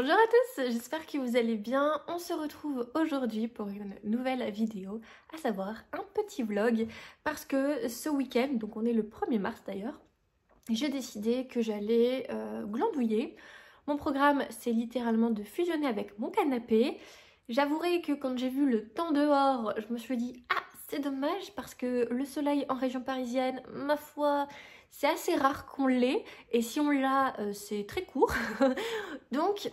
Bonjour à tous, j'espère que vous allez bien. On se retrouve aujourd'hui pour une nouvelle vidéo, à savoir un petit vlog, parce que ce week-end, donc on est le 1er mars d'ailleurs, j'ai décidé que j'allais glandouiller. Mon programme, c'est littéralement de fusionner avec mon canapé. J'avouerai que quand j'ai vu le temps dehors, je me suis dit « Ah, c'est dommage parce que le soleil en région parisienne, ma foi, c'est assez rare qu'on l'ait. Et si on l'a, c'est très court. » Donc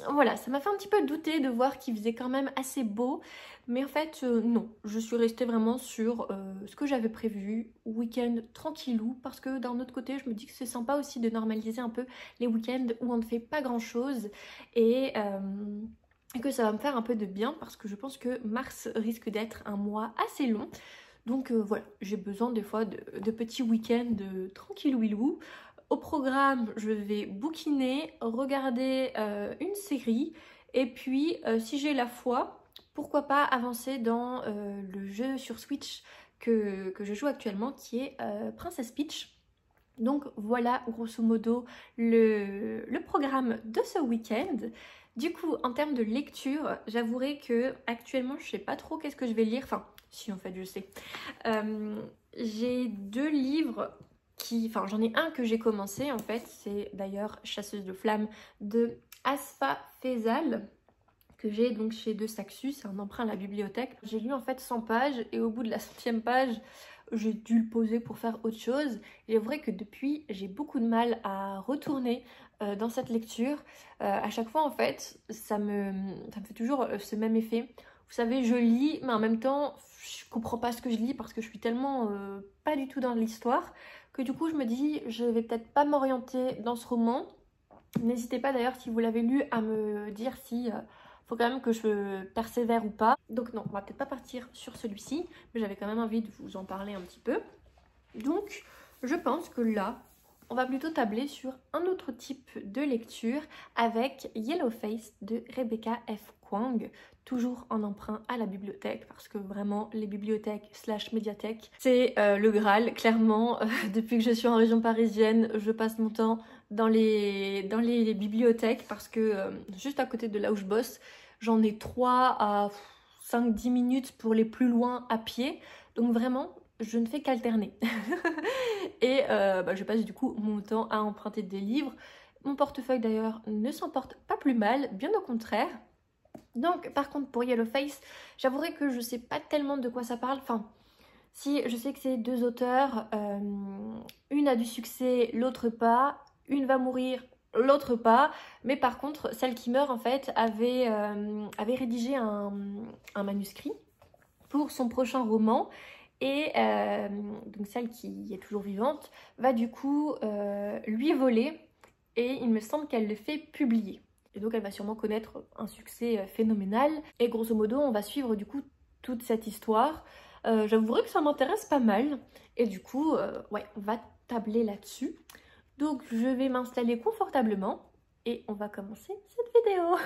voilà, ça m'a fait un petit peu douter de voir qu'il faisait quand même assez beau. Mais en fait, non, je suis restée vraiment sur ce que j'avais prévu, week-end tranquillou, parce que d'un autre côté, je me dis que c'est sympa aussi de normaliser un peu les week-ends où on ne fait pas grand-chose et que ça va me faire un peu de bien parce que je pense que mars risque d'être un mois assez long. Donc voilà, j'ai besoin des fois de petits week-ends tranquillou-ilou. Au programme, je vais bouquiner, regarder une série et puis si j'ai la foi, pourquoi pas avancer dans le jeu sur Switch que je joue actuellement qui est Princess Peach. Donc voilà grosso modo le programme de ce week-end. Du coup, en termes de lecture, j'avouerai que actuellement je sais pas trop qu'est-ce que je vais lire. Enfin, si en fait je sais. J'ai deux livres enfin j'en ai un que j'ai commencé en fait, c'est d'ailleurs Chasseuse de flammes de Asfa Faisal, que j'ai donc chez De Saxus, c'est un emprunt à la bibliothèque. J'ai lu en fait 100 pages et au bout de la 100e page, j'ai dû le poser pour faire autre chose. Et c'est vrai que depuis, j'ai beaucoup de mal à retourner dans cette lecture. À chaque fois en fait, ça me fait toujours ce même effet. Vous savez, je lis, mais en même temps, je comprends pas ce que je lis parce que je suis tellement pas du tout dans l'histoire que du coup, je me dis, je vais peut-être pas m'orienter dans ce roman. N'hésitez pas d'ailleurs, si vous l'avez lu, à me dire si faut quand même que je persévère ou pas. Donc non, on va peut-être pas partir sur celui-ci, mais j'avais quand même envie de vous en parler un petit peu. Donc, je pense que là, on va plutôt tabler sur un autre type de lecture avec Yellowface de Rebecca F. Kuang, toujours en emprunt à la bibliothèque parce que vraiment les bibliothèques / médiathèques c'est le Graal, clairement. Depuis que je suis en région parisienne, je passe mon temps dans les bibliothèques parce que juste à côté de là où je bosse, j'en ai 3 à 5-10 minutes pour les plus loin à pied, donc vraiment je ne fais qu'alterner. Et je passe du coup mon temps à emprunter des livres. Mon portefeuille d'ailleurs ne s'en porte pas plus mal, bien au contraire. Donc par contre pour Yellowface, j'avouerai que je sais pas tellement de quoi ça parle. Enfin, si je sais que c'est deux auteurs, une a du succès, l'autre pas, une va mourir, l'autre pas, mais par contre celle qui meurt en fait avait rédigé un manuscrit pour son prochain roman. Et donc celle qui est toujours vivante va du coup lui voler et il me semble qu'elle le fait publier. Et donc elle va sûrement connaître un succès phénoménal. Et grosso modo on va suivre du coup toute cette histoire. J'avouerai que ça m'intéresse pas mal. Et du coup ouais, on va tabler là-dessus. Donc je vais m'installer confortablement et on va commencer cette vidéo.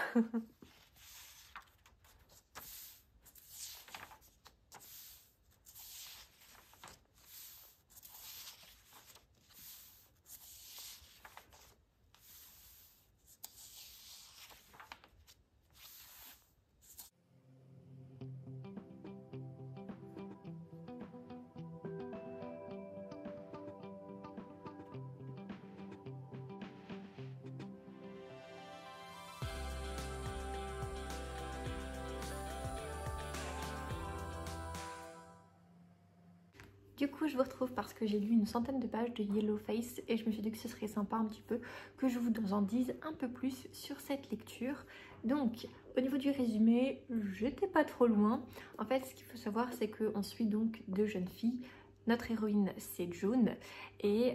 Du coup, je vous retrouve parce que j'ai lu une centaine de pages de Yellowface et je me suis dit que ce serait sympa un petit peu que je vous en dise un peu plus sur cette lecture. Donc, au niveau du résumé, j'étais pas trop loin. En fait, ce qu'il faut savoir, c'est qu'on suit donc deux jeunes filles. Notre héroïne, c'est June. Et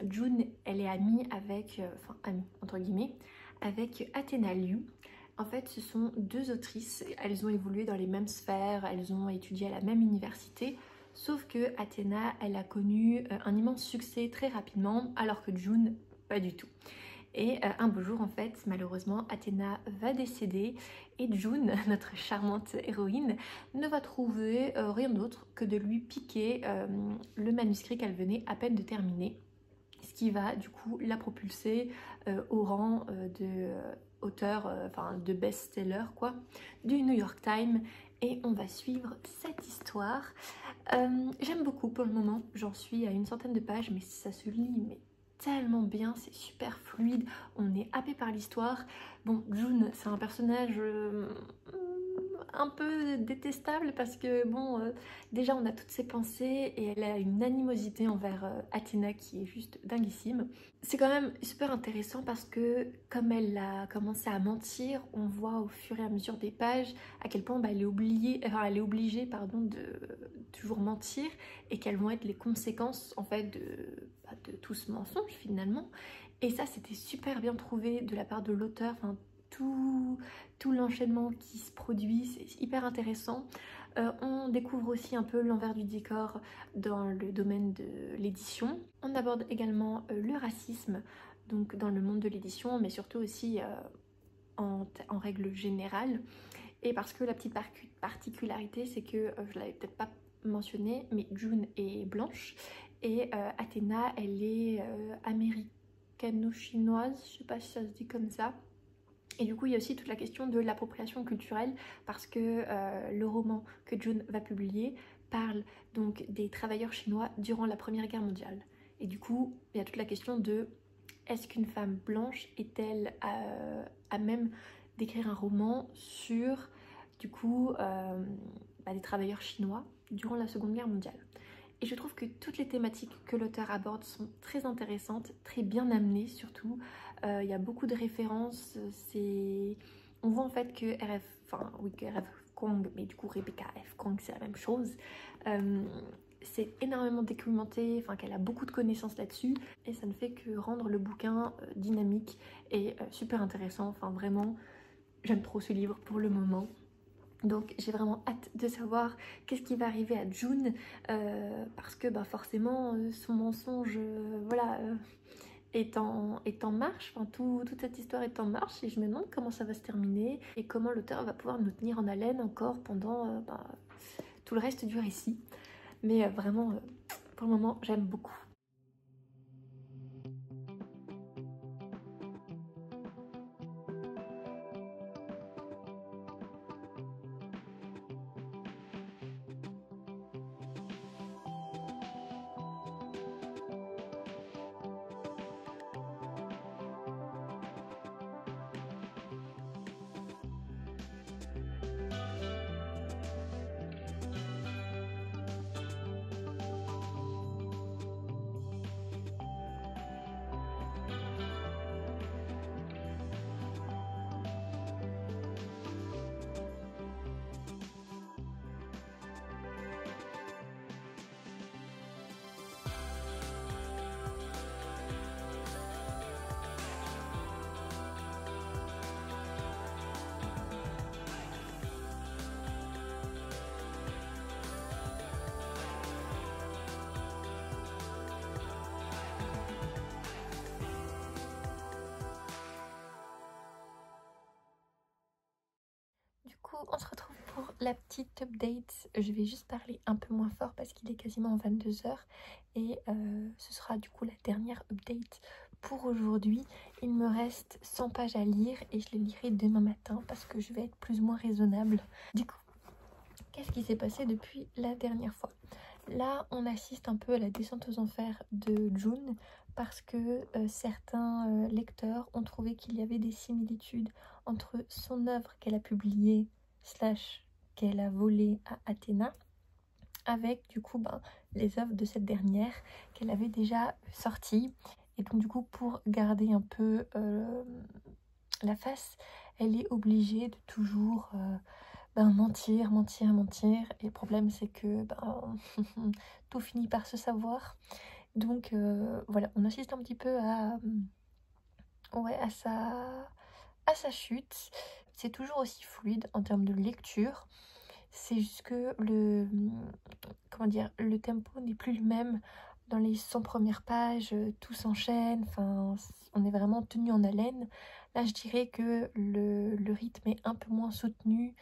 June, elle est amie avec, enfin amie entre guillemets, avec Athena Liu. En fait, ce sont deux autrices. Elles ont évolué dans les mêmes sphères, elles ont étudié à la même université. Sauf que Athena, elle a connu un immense succès très rapidement, alors que June, pas du tout. Et un beau jour, en fait, malheureusement, Athena va décéder et June, notre charmante héroïne, ne va trouver rien d'autre que de lui piquer le manuscrit qu'elle venait à peine de terminer. Ce qui va du coup la propulser au rang auteur enfin de best-seller quoi, du New York Times, et on va suivre cette histoire. J'aime beaucoup pour le moment, j'en suis à une centaine de pages, mais ça se lit mais tellement bien, c'est super fluide, on est happé par l'histoire. Bon, June, c'est un personnage un peu détestable parce que bon, déjà on a toutes ses pensées et elle a une animosité envers Athéna qui est juste dinguissime. C'est quand même super intéressant parce que comme elle a commencé à mentir, on voit au fur et à mesure des pages à quel point elle est obligée pardon, de toujours mentir, et quelles vont être les conséquences en fait de tout ce mensonge finalement. Et ça c'était super bien trouvé de la part de l'auteur, enfin, tout l'enchaînement qui se produit, c'est hyper intéressant. On découvre aussi un peu l'envers du décor dans le domaine de l'édition. On aborde également le racisme, donc dans le monde de l'édition, mais surtout aussi en règle générale. Et parce que la petite particularité, c'est que je l'avais peut-être pas mentionné, mais June est blanche et Athéna, elle est américano-chinoise, je sais pas si ça se dit comme ça. Et du coup, il y a aussi toute la question de l'appropriation culturelle parce que le roman que June va publier parle donc des travailleurs chinois durant la Première Guerre mondiale. Et du coup, il y a toute la question de est-ce qu'une femme blanche est-elle à même d'écrire un roman sur du coup des travailleurs chinois durant la Seconde Guerre mondiale. Et je trouve que toutes les thématiques que l'auteur aborde sont très intéressantes, très bien amenées surtout. Il y a beaucoup de références. On voit en fait que RF Kong, mais du coup Rebecca F. Kong c'est la même chose. C'est énormément documenté, enfin qu'elle a beaucoup de connaissances là-dessus, et ça ne fait que rendre le bouquin dynamique et super intéressant. Enfin vraiment, j'aime trop ce livre pour le moment. Donc j'ai vraiment hâte de savoir qu'est-ce qui va arriver à June, parce que forcément son mensonge est en marche, enfin toute cette histoire est en marche, et je me demande comment ça va se terminer et comment l'auteur va pouvoir nous tenir en haleine encore pendant tout le reste du récit. Mais vraiment, pour le moment, j'aime beaucoup. Du coup, on se retrouve pour la petite update. Je vais juste parler un peu moins fort parce qu'il est quasiment 22 h, et ce sera du coup la dernière update pour aujourd'hui. Il me reste 100 pages à lire et je les lirai demain matin parce que je vais être plus ou moins raisonnable. Du coup, qu'est-ce qui s'est passé depuis la dernière fois? Là, on assiste un peu à la descente aux enfers de June parce que certains lecteurs ont trouvé qu'il y avait des similitudes entre son œuvre qu'elle a publiée / qu'elle a volée à Athéna avec du coup les œuvres de cette dernière qu'elle avait déjà sorties. Et donc du coup, pour garder un peu la face, elle est obligée de toujours mentir. Et le problème c'est que tout finit par se savoir. Donc voilà, on assiste un petit peu à sa chute. C'est toujours aussi fluide en termes de lecture. C'est juste que le tempo n'est plus le même. Dans les 100 premières pages, tout s'enchaîne, enfin, on est vraiment tenu en haleine. Là, je dirais que le rythme est un peu moins soutenu.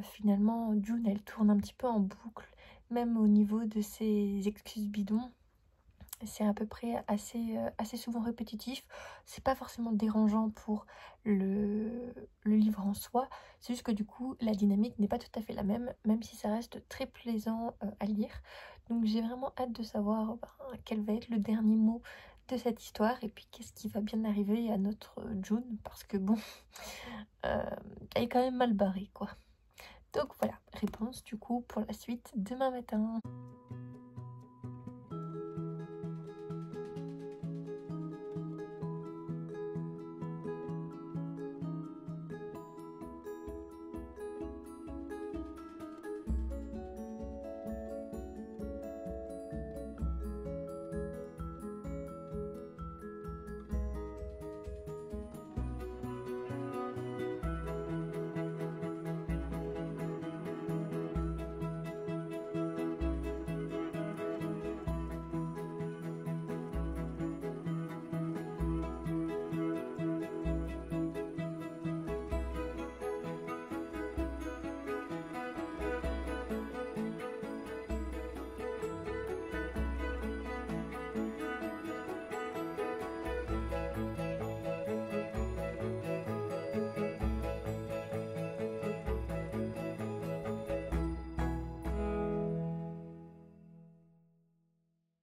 Finalement, June, elle tourne un petit peu en boucle, même au niveau de ses excuses bidons. c'est à peu près assez souvent répétitif. C'est pas forcément dérangeant pour le livre en soi, c'est juste que du coup la dynamique n'est pas tout à fait la même, même si ça reste très plaisant à lire. Donc j'ai vraiment hâte de savoir quel va être le dernier mot de cette histoire et puis qu'est-ce qui va bien arriver à notre June, parce que bon, elle est quand même mal barrée quoi. Donc voilà, réponse du coup pour la suite demain matin.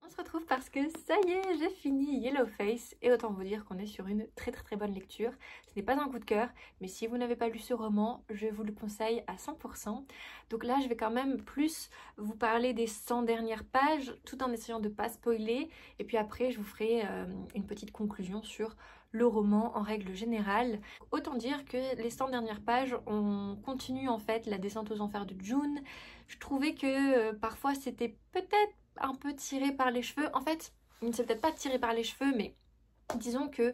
On se retrouve parce que ça y est, j'ai fini Yellowface et autant vous dire qu'on est sur une très bonne lecture. Ce n'est pas un coup de cœur, mais si vous n'avez pas lu ce roman, je vous le conseille à 100%. Donc là, je vais quand même plus vous parler des 100 dernières pages, tout en essayant de ne pas spoiler. Et puis après, je vous ferai une petite conclusion sur le roman en règle générale. Autant dire que les 100 dernières pages, on continue en fait la descente aux enfers de June. Je trouvais que parfois c'était peut-être un peu tiré par les cheveux. En fait, c'est peut-être pas tiré par les cheveux, mais disons que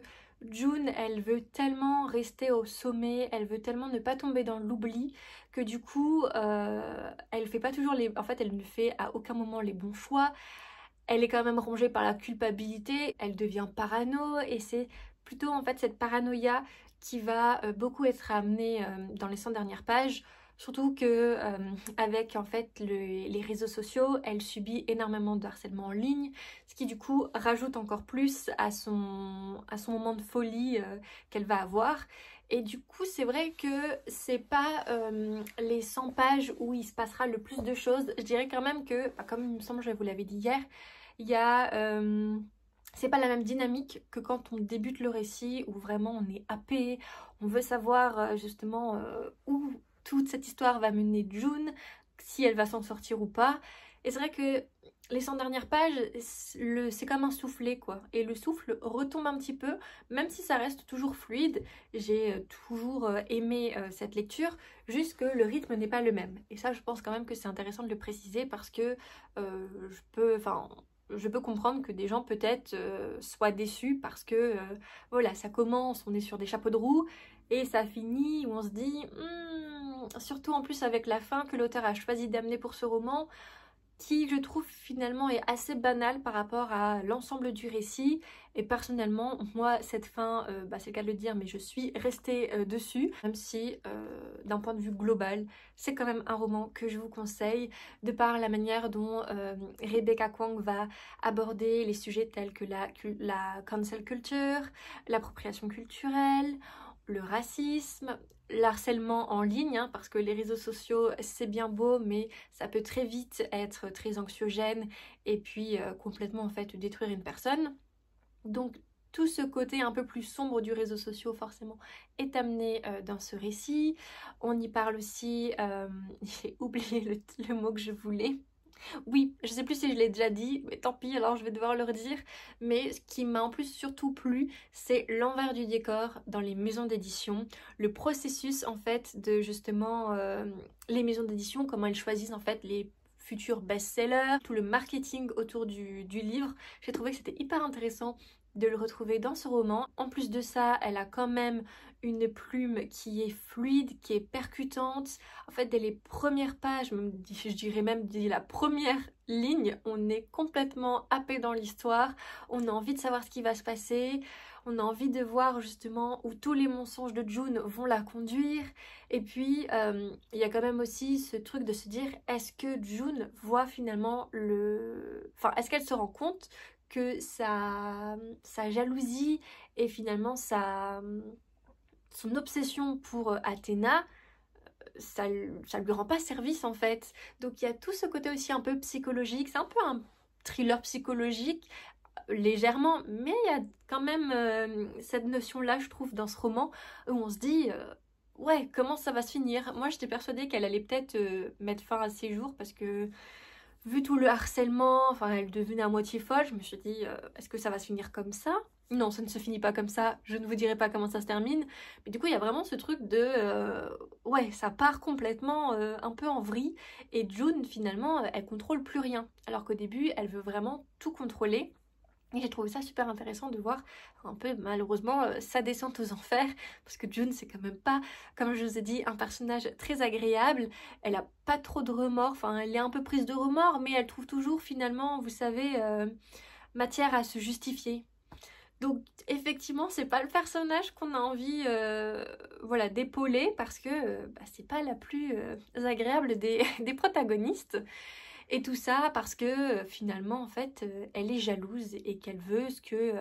June, elle veut tellement rester au sommet, elle veut tellement ne pas tomber dans l'oubli que du coup, elle fait pas toujours les... En fait, elle ne fait à aucun moment les bons choix. Elle est quand même rongée par la culpabilité, elle devient parano et c'est plutôt en fait cette paranoïa qui va beaucoup être amenée dans les 100 dernières pages. Surtout que avec en fait les réseaux sociaux, elle subit énormément de harcèlement en ligne, ce qui du coup rajoute encore plus à son moment de folie qu'elle va avoir. Et du coup c'est vrai que c'est pas les 100 pages où il se passera le plus de choses. Je dirais quand même que, comme il me semble je vous l'avais dit hier, il y a... c'est pas la même dynamique que quand on débute le récit où vraiment on est happé, on veut savoir justement où toute cette histoire va mener June, si elle va s'en sortir ou pas. Et c'est vrai que les 100 dernières pages, c'est comme un soufflet quoi. Et le souffle retombe un petit peu, même si ça reste toujours fluide. J'ai toujours aimé cette lecture, juste que le rythme n'est pas le même. Et ça, je pense quand même que c'est intéressant de le préciser parce que je peux comprendre que des gens peut-être soient déçus parce que voilà, ça commence, on est sur des chapeaux de roue et ça finit où on se dit surtout en plus avec la fin que l'auteur a choisi d'amener pour ce roman, qui je trouve finalement est assez banal par rapport à l'ensemble du récit. Et personnellement moi cette fin, c'est le cas de le dire, mais je suis restée dessus, même si d'un point de vue global c'est quand même un roman que je vous conseille de par la manière dont Rebecca Kuang va aborder les sujets tels que la cancel culture, l'appropriation culturelle, le racisme, l'harcèlement en ligne, hein, parce que les réseaux sociaux c'est bien beau mais ça peut très vite être très anxiogène et puis complètement en fait détruire une personne. Donc tout ce côté un peu plus sombre du réseau social forcément est amené dans ce récit. On y parle aussi, j'ai oublié le mot que je voulais. Oui, je sais plus si je l'ai déjà dit, mais tant pis, alors je vais devoir le redire. Mais ce qui m'a en plus surtout plu, c'est l'envers du décor dans les maisons d'édition. Le processus en fait de justement les maisons d'édition, comment elles choisissent en fait les futurs best-sellers, tout le marketing autour du livre. J'ai trouvé que c'était hyper intéressant de le retrouver dans ce roman. En plus de ça, elle a quand même une plume qui est fluide, qui est percutante. En fait, dès les premières pages, je dirais même dès la première ligne, on est complètement happé dans l'histoire. On a envie de savoir ce qui va se passer. On a envie de voir justement où tous les mensonges de June vont la conduire. Et puis, il y a quand même aussi ce truc de se dire, est-ce que June voit finalement le... Enfin, est-ce qu'elle se rend compte que sa jalousie et finalement son obsession pour Athéna, ça lui rend pas service en fait. Donc il y a tout ce côté aussi un peu psychologique, c'est un peu un thriller psychologique, légèrement, mais il y a quand même cette notion-là, je trouve, dans ce roman, où on se dit, ouais, comment ça va se finir? Moi, j'étais persuadée qu'elle allait peut-être mettre fin à ses jours, parce que, vu tout le harcèlement, enfin, elle devenait à moitié folle, je me suis dit, est-ce que ça va se finir comme ça? Non, ça ne se finit pas comme ça, je ne vous dirai pas comment ça se termine, mais du coup, il y a vraiment ce truc de, ouais, ça part complètement un peu en vrille, et June, finalement, elle contrôle plus rien, alors qu'au début, elle veut vraiment tout contrôler. Et j'ai trouvé ça super intéressant de voir un peu malheureusement sa descente aux enfers, parce que June c'est quand même pas, comme je vous ai dit, un personnage très agréable. Elle a pas trop de remords, enfin elle est un peu prise de remords, mais elle trouve toujours finalement, vous savez, matière à se justifier. Donc effectivement c'est pas le personnage qu'on a envie voilà, d'épauler, parce que bah, c'est pas la plus agréable des protagonistes. Et tout ça parce que finalement, en fait, elle est jalouse et qu'elle veut ce que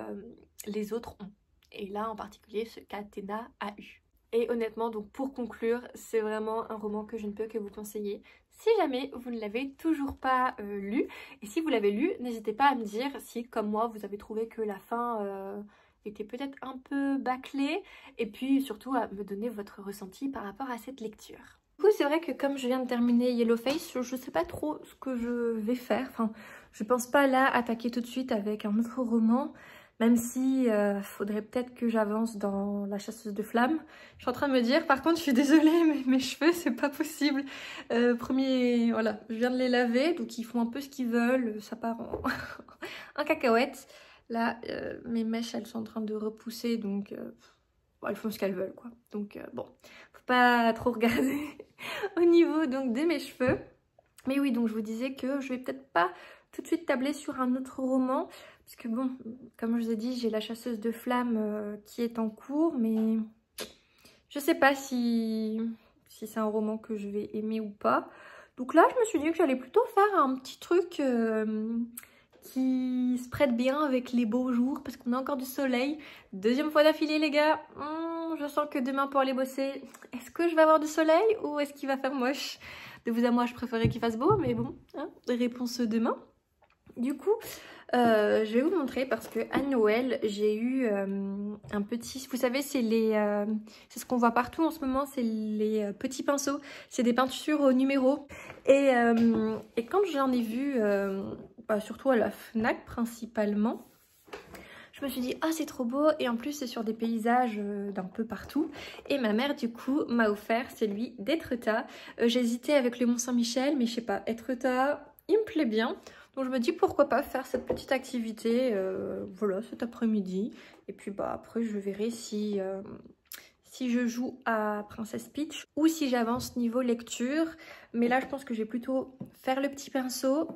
les autres ont. Et là, en particulier, ce qu'Athéna a eu. Et honnêtement, donc pour conclure, c'est vraiment un roman que je ne peux que vous conseiller. Si jamais vous ne l'avez toujours pas lu, et si vous l'avez lu, n'hésitez pas à me dire si, comme moi, vous avez trouvé que la fin était peut-être un peu bâclée, et puis surtout à me donner votre ressenti par rapport à cette lecture. Du coup, c'est vrai que comme je viens de terminer Yellowface, je sais pas trop ce que je vais faire. Enfin, je pense pas là attaquer tout de suite avec un autre roman, même si faudrait peut-être que j'avance dans La Chasseuse de Flammes. Je suis en train de me dire, par contre, je suis désolée, mais mes cheveux, c'est pas possible. Voilà, je viens de les laver, donc ils font un peu ce qu'ils veulent, ça part en, en cacahuète. Là, mes mèches, elles sont en train de repousser, donc elles font ce qu'elles veulent, quoi. Donc bon, faut pas trop regarder au niveau donc de mes cheveux. Mais oui, donc je vous disais que je vais peut-être pas tout de suite tabler sur un autre roman, parce que bon, comme je vous ai dit, j'ai La Chasseuse de Flammes qui est en cours, mais je sais pas si c'est un roman que je vais aimer ou pas. Donc là, je me suis dit que j'allais plutôt faire un petit truc qui se prête bien avec les beaux jours, parce qu'on a encore du soleil. Deuxième fois d'affilée, les gars. Je sens que demain pour aller bosser, est-ce que je vais avoir du soleil ou est-ce qu'il va faire moche? De vous à moi, je préférais qu'il fasse beau, mais bon, hein, réponse demain. Du coup, je vais vous montrer parce que à Noël, j'ai eu un petit... Vous savez, c'est c'est ce qu'on voit partout en ce moment, c'est les petits pinceaux. C'est des peintures au numéro. Et quand j'en ai vu, surtout à la Fnac principalement, je me suis dit, ah c'est trop beau, et en plus c'est sur des paysages d'un peu partout. Et ma mère du coup m'a offert celui d'Étretat. J'hésitais avec le Mont Saint-Michel, mais je sais pas, Étretat, il me plaît bien. Donc je me dis pourquoi pas faire cette petite activité, voilà, cet après-midi. Et puis bah après je verrai si je joue à Princess Peach ou si j'avance niveau lecture. Mais là je pense que je vais plutôt faire le petit pinceau.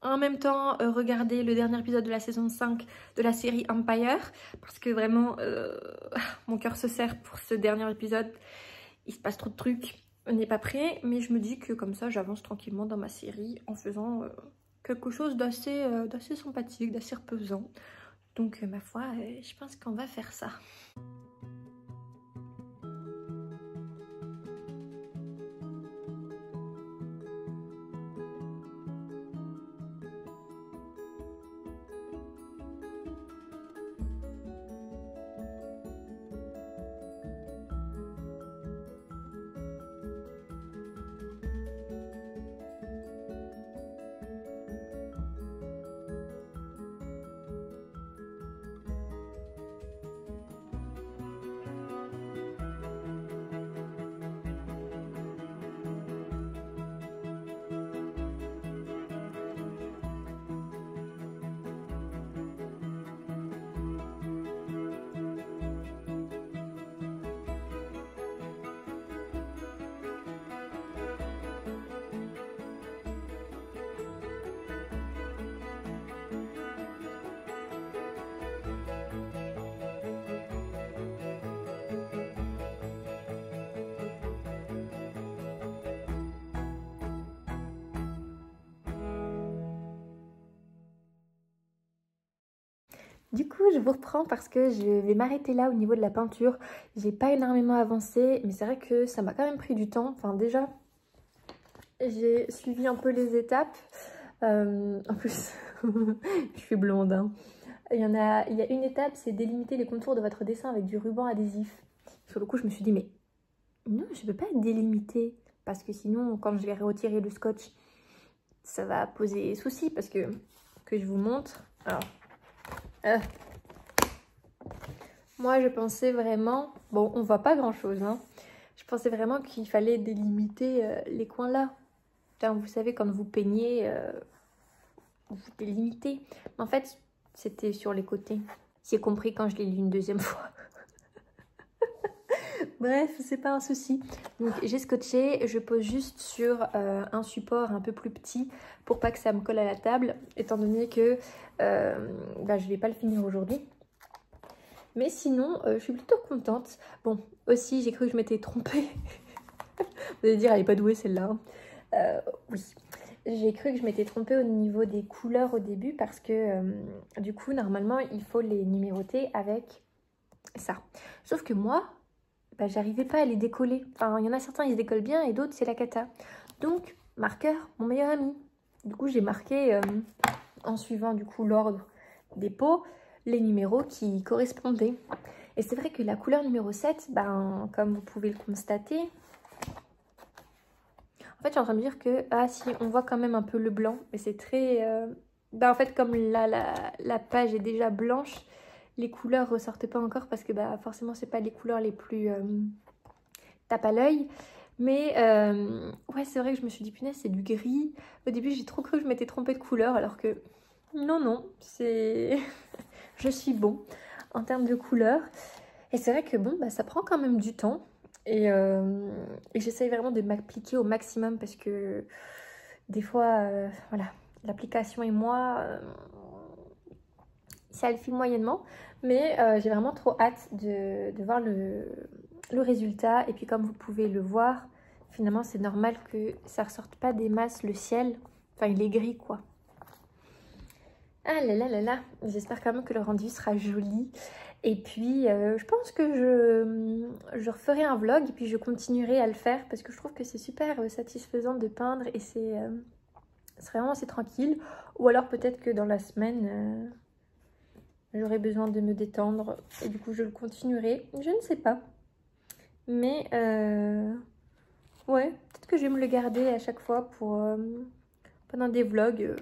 En même temps, regarder le dernier épisode de la saison 5 de la série Empire. Parce que vraiment, mon cœur se serre pour ce dernier épisode. Il se passe trop de trucs. On n'est pas prêt. Mais je me dis que comme ça, j'avance tranquillement dans ma série en faisant quelque chose d'assez sympathique, d'assez reposant. Donc, ma foi, je pense qu'on va faire ça. Du coup, je vous reprends parce que je vais m'arrêter là au niveau de la peinture. J'ai pas énormément avancé, mais c'est vrai que ça m'a quand même pris du temps. Enfin déjà, j'ai suivi un peu les étapes. En plus, je suis blonde, hein. Il y a une étape, c'est délimiter les contours de votre dessin avec du ruban adhésif. Sur le coup, je me suis dit, mais non, je ne peux pas délimiter. Parce que sinon, quand je vais retirer le scotch, ça va poser souci. Parce que je vous montre. Alors, moi, je pensais vraiment... Bon, on voit pas grand-chose, hein. Je pensais vraiment qu'il fallait délimiter les coins là. Enfin, vous savez, quand vous peignez, vous délimitez. Mais en fait, c'était sur les côtés. J'ai compris quand je l'ai lu une deuxième fois. Bref, c'est pas un souci. Donc j'ai scotché, je pose juste sur un support un peu plus petit pour pas que ça me colle à la table, étant donné que je vais pas le finir aujourd'hui. Mais sinon, je suis plutôt contente. Bon, aussi, j'ai cru que je m'étais trompée. Vous allez dire, elle est pas douée celle-là. Oui. J'ai cru que je m'étais trompée au niveau des couleurs au début parce que du coup, normalement, il faut les numéroter avec ça. Sauf que moi, j'arrivais pas à les décoller. Enfin, il y en a certains, ils se décollent bien et d'autres, c'est la cata. Donc, marqueur, mon meilleur ami. Du coup, j'ai marqué, en suivant du coup l'ordre des pots, les numéros qui correspondaient. Et c'est vrai que la couleur numéro 7, comme vous pouvez le constater... En fait, je suis en train de me dire que, ah si, on voit quand même un peu le blanc, mais c'est très... en fait, comme la page est déjà blanche, les couleurs ressortent pas encore parce que forcément, c'est pas les couleurs les plus tape à l'œil. Mais ouais, c'est vrai que je me suis dit, punaise, c'est du gris. Au début, j'ai trop cru que je m'étais trompée de couleur, alors que non, c'est... je suis bon en termes de couleur. Et c'est vrai que bon, ça prend quand même du temps. Et j'essaye vraiment de m'appliquer au maximum parce que des fois, voilà, l'application et moi, ça le file moyennement. Mais j'ai vraiment trop hâte de voir le résultat. Et puis comme vous pouvez le voir, finalement c'est normal que ça ressorte pas des masses le ciel. Enfin, il est gris quoi. Ah là là là là, j'espère quand même que le rendu sera joli. Et puis, je pense que je referai un vlog et puis je continuerai à le faire parce que je trouve que c'est super satisfaisant de peindre et c'est vraiment assez tranquille. Ou alors peut-être que dans la semaine, j'aurai besoin de me détendre et du coup je le continuerai. Je ne sais pas. Mais, ouais, peut-être que je vais me le garder à chaque fois pour pendant des vlogs.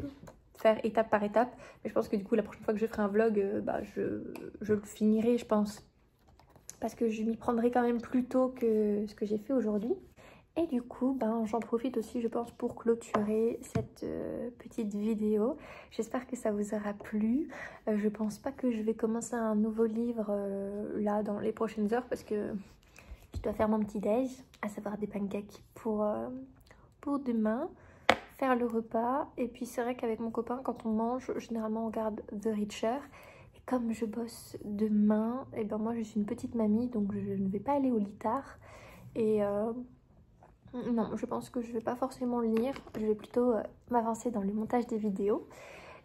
Faire étape par étape, mais je pense que du coup la prochaine fois que je ferai un vlog, je le finirai je pense, parce que je m'y prendrai quand même plus tôt que ce que j'ai fait aujourd'hui. Et du coup j'en profite aussi je pense pour clôturer cette petite vidéo. J'espère que ça vous aura plu. Je pense pas que je vais commencer un nouveau livre là dans les prochaines heures parce que je dois faire mon petit déj, à savoir des pancakes pour demain, faire le repas. Et puis c'est vrai qu'avec mon copain quand on mange généralement on regarde The Reacher et comme je bosse demain et moi je suis une petite mamie donc je ne vais pas aller au lit tard et non, je pense que je vais pas forcément lire, je vais plutôt m'avancer dans le montage des vidéos.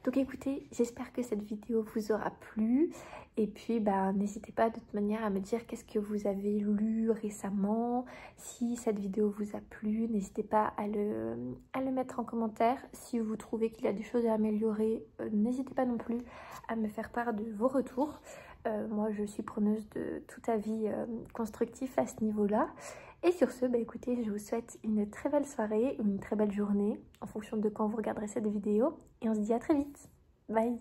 Donc écoutez, j'espère que cette vidéo vous aura plu. Et puis n'hésitez pas de toute manière à me dire qu'est-ce que vous avez lu récemment. Si cette vidéo vous a plu, n'hésitez pas à le mettre en commentaire. Si vous trouvez qu'il y a des choses à améliorer, n'hésitez pas non plus à me faire part de vos retours. Moi je suis preneuse de tout avis constructif à ce niveau-là. Et sur ce, écoutez, je vous souhaite une très belle soirée ou une très belle journée en fonction de quand vous regarderez cette vidéo. Et on se dit à très vite. Bye!